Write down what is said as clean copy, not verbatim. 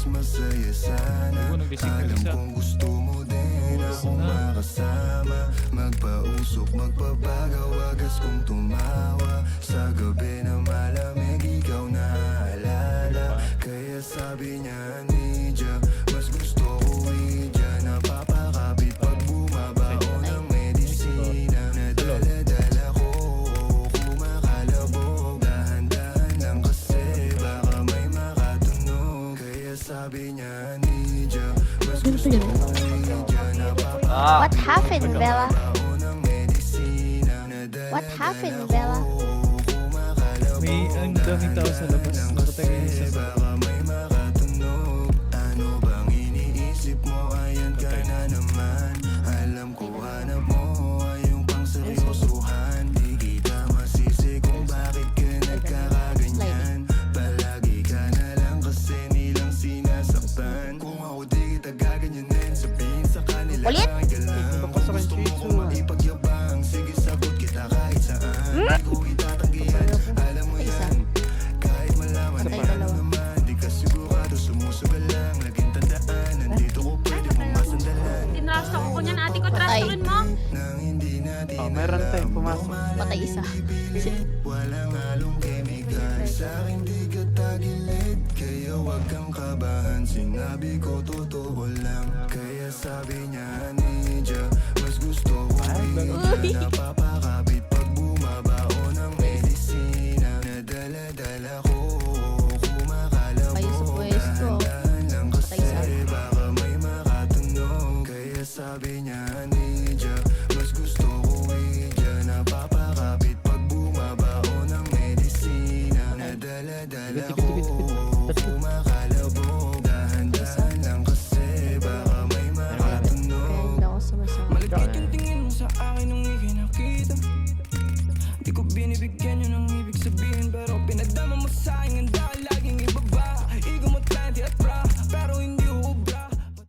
mas masaya sana. Alam kong gusto mo din akong makasama. Magpausok, magpapagaw, wagas kong tumawa. Sa gabi na malamig, ikaw na alala. Kaya sabi niya, Nidya, mas gusto ko Idya. Napapakapit pag bumabao ng medisina. Nadala-dala ko, kumakalabog. Dahan-dahan lang kasi baka may makatunog. Kaya sabi niya, Nidya, mas gusto ko Idya. What happened, Bella? What happened, Bella? May ang daming tao sa labas. Nakatagay sa Baka may makatunog. Ano bang iniisip mo? Ayan ka na naman. Alam ko hanap mo ay yung pang seryosohan. Di kita masisi kung bakit ka nagkakaganyan. Palagi ka na lang kasi nilang sinasaktan. Kung ako di kita gaganyanin, sabihin sa kanila Ulit? ay galang. Kung gusto mo kong makipagyabang, sige sagot kita kahit saan. Di ko itatanggihan, alam mo yan. Kahit malaman ay ano naman, di ka sigurado, sumusugal lang. Laging tandaan, nandito ko pwede mong masandalan. Tinrasto ko niyan, ate ko, trastorin mo. Nang hindi natin meron tayo pumasok. Patay isa. walang halong chemical. Sa akin di ka tagilid, kaya wag kang kabahan. Sinabi ko totoo lang, kaya sabi niya, Nidya, mas gusto ko Idya. Napapakapit pag bumabao ng medisina. Nadala-dala ko, Kayo sa kumakalabog. pwesto. Dahan-dahan lang kasi Patay isa. baka may makatunog. Kaya sabi niya, Nidya, mas gusto ko Idya. Napapakapit pag bumabao ng medisina. Nadala-dala ko, kumakalabog. Dahan-dahan lang kasi baka may makatunog. Kaya hindi ako sumasama. Malagkit yung tingin mo sa akin nung ikay nakita. Di ko binibigyan